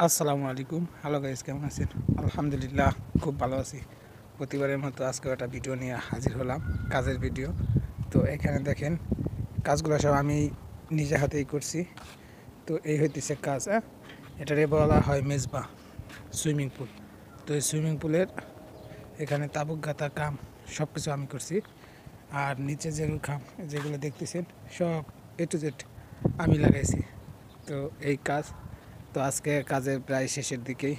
আসসালামু আলাইকুম। Hello guys, কেমন আছেন? আলহামদুলিল্লাহ, খুব ভালো আছি। প্রতিবারের মতো আজকে একটা ভিডিও নিয়ে হাজির হলাম, কাজের ভিডিও। তো এখানে দেখেন, কাজগুলো সব আমি নিজে হাতেই করছি। তো এই হইতেছে কাজ। এটারে বলা হয় মেজবা, সুইমিং পুল। তো এই সুইমিং পুলের এখানে তাবুক গাঁথা কাম সব কিছু আমি করছি। আর নিচে যেগুলো খাম, যেগুলো দেখতেছেন, সব এ টু জেড আমি লাগাইছি। তো এই কাজ, তো আজকে কাজের প্রায় শেষের দিকেই,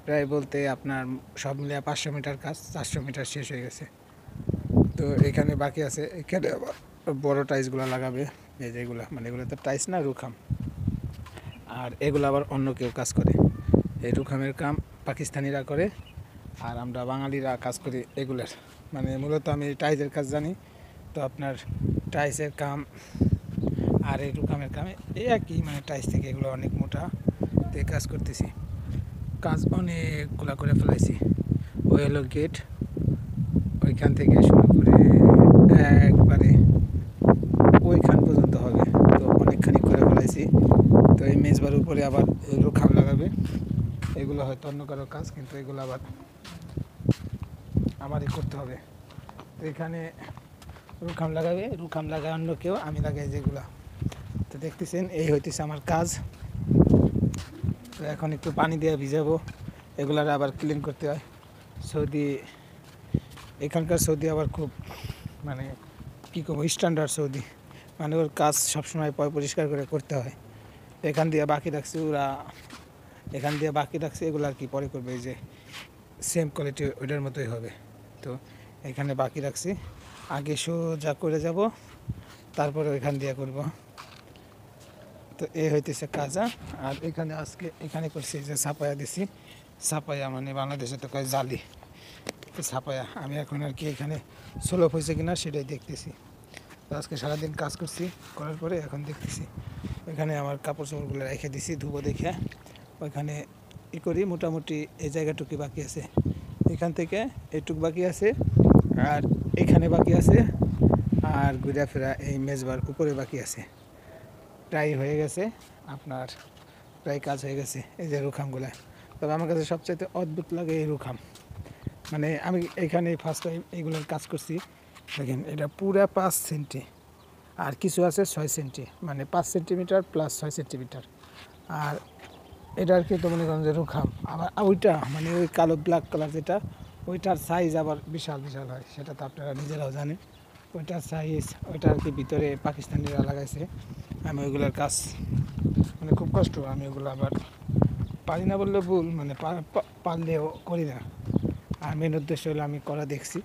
প্রায় বলতে আপনার সব মিলিয়ে 500 মিটার কাজ, 400 মিটার শেষ হয়ে গেছে। তো এখানে বাকি আছে, এখানে আবার বড় টাইলসগুলো লাগাবে। এই যেগুলো, মানে এগুলো তো টাইলস না, রুখাম। আর এগুলো আবার অন্য কেউ কাজ করে। এই রুখামের কাম পাকিস্তানিরা করে, আর আমরা বাঙালিরা কাজ করি এগুলার। মানে মূলত আমি টাইলসের কাজ জানি। তো আপনার টাইলসের কাম আর এই রুখামের কামে এই একই, মানে টাইলস থেকে এগুলো অনেক মোটা, তো এই কাজ করতেছি। কাজ অনেকগুলা করে ফেলাইছি। ওই হলো গেট, ওইখান থেকে শুরু করে একবারে ওইখান পর্যন্ত হবে। তো অনেকখানি করে ফেলাইছি। তো এই মেজবার উপরে আবার রুখাম লাগাবে। এগুলো হয়তো অন্য কারো কাজ, কিন্তু এগুলো আবার আমারই করতে হবে। তো এখানে রুখাম লাগাবে, রুখাম লাগায় অন্য কেউ, আমি লাগাই যেগুলা। তো দেখতেছেন, এই হইতেছে আমার কাজ। তো এখন একটু পানি দিয়ে ভিজাবো, এগুলার আবার ক্লিন করতে হয়। সৌদি, এখানকার সৌদি আবার খুব, মানে কী করবো, স্ট্যান্ডার্ড সৌদি। মানে ওর কাজ সবসময় পরিষ্কার করে করতে হয়। এখান দিয়ে বাকি রাখছে ওরা, এখান দিয়ে বাকি রাখছে এগুলো আর কি পরে করবে, এই যে সেম কোয়ালিটি ওইটার মতোই হবে। তো এখানে বাকি রাখছি, আগে সোজা করে যাব, তারপরে ওইখান দিয়ে করব। তো এই হইতেছে কাজ। আর এখানে আজকে এখানে করছি যে ছাপায়া দিছি। ছাপায়া মানে বাংলাদেশে তো কয় জালি, তো ছাপায়া। আমি এখন আর কি এখানে সুলভ হয়েছে কিনা সেটাই দেখতেছি। তো আজকে সারাদিন কাজ করছি, করার পরে এখন দেখতেছি এখানে আমার কাপড় চোপড়গুলো রেখে দিছি ধুবো দেখে। ওইখানে ই করি, মোটামুটি এই জায়গাটুকু বাকি আছে, এখান থেকে এইটুক বাকি আছে, আর এখানে বাকি আছে, আর ঘুরা ফেরা এই মেজবার উপরে বাকি আছে। প্রায় হয়ে গেছে আপনার, প্রায় কাজ হয়ে গেছে। এই যে রুখামগুলো, তবে আমার কাছে সবচাইতে অদ্ভুত লাগে এই রুখাম। মানে আমি এখানে ফার্স্ট টাইম এইগুলোর কাজ করছি। দেখেন, এটা পুরা 5 সেন্টি, আর কিছু আছে 6 সেন্টি, মানে 5 সেন্টিমিটার প্লাস 6 সেন্টিমিটার। আর এটা আর কি, তো মনে করেন যে রুখাম। আবার ওইটা মানে ওই কালো ব্ল্যাক কালার যেটা, ওইটার সাইজ আবার বিশাল বিশাল হয়, সেটা তো আপনারা নিজেরাও জানেন। ওইটার সাইজ, ওইটা আর কি ভিতরে পাকিস্তানিরা লাগাইছে। আমি ওইগুলোর কাজ, মানে খুব কষ্ট, আমি ওগুলো আবার পারি না বললে ভুল, মানে পারলেও করি না। আর মেন উদ্দেশ্য হলো আমি করা দেখছি,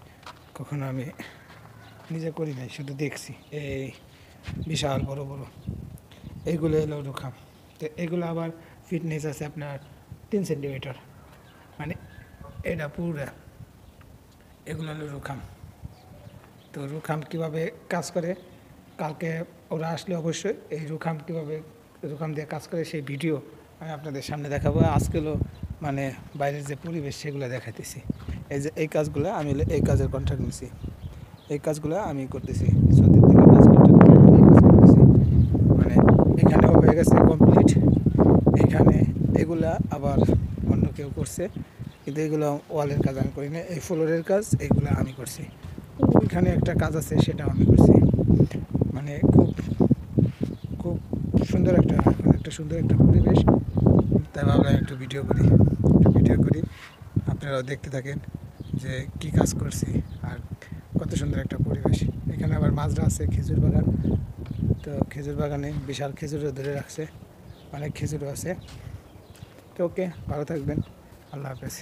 কখনো আমি নিজে করি নাই, শুধু দেখছি। এই বিশাল বড় বড় এইগুলো হলো রুখাম। তো এগুলো আবার ফিটনেস আছে আপনার 3 সেন্টিমিটার, মানে এটা পুরা, এগুলো হলো রুখাম। তো রুখাম কীভাবে কাজ করে, কালকে ওরা আসলে অবশ্যই এই রুখাম কীভাবে, রুখাম দিয়ে কাজ করে সেই ভিডিও আমি আপনাদের সামনে দেখাবো। আজকেও মানে বাইরের যে পরিবেশ সেগুলো দেখাইতেছি। এই যে এই কাজগুলো আমি এই কাজের কন্ট্রাক্ট নিছি, এই কাজগুলো আমি করতেছি, সৌদির থেকে কাজ কন্ট্রাক্ট করতেছি। মানে এখানেও হয়ে গেছে কমপ্লিট। এখানে এগুলা আবার অন্য কেউ করছে, কিন্তু এগুলো ওয়ালের কাজ আমি করি না, এই ফ্লোরের কাজ এইগুলো আমি করছি। ওইখানে একটা কাজ আছে, সেটাও আমি করছি। মানে খুব খুব সুন্দর একটা, একটা সুন্দর একটা পরিবেশ। তাই ভাবলাম একটু ভিডিও করি, আপনারাও দেখতে থাকেন যে কী কাজ করছি আর কত সুন্দর একটা পরিবেশ। এখানে আবার মাজরা আছে, খেজুর বাগান। তো খেজুর বাগানে বিশাল খেজুরও ধরে রাখছে, অনেক খেজুরও আছে। তো ওকে, ভালো থাকবেন, আল্লাহ হাফেজ।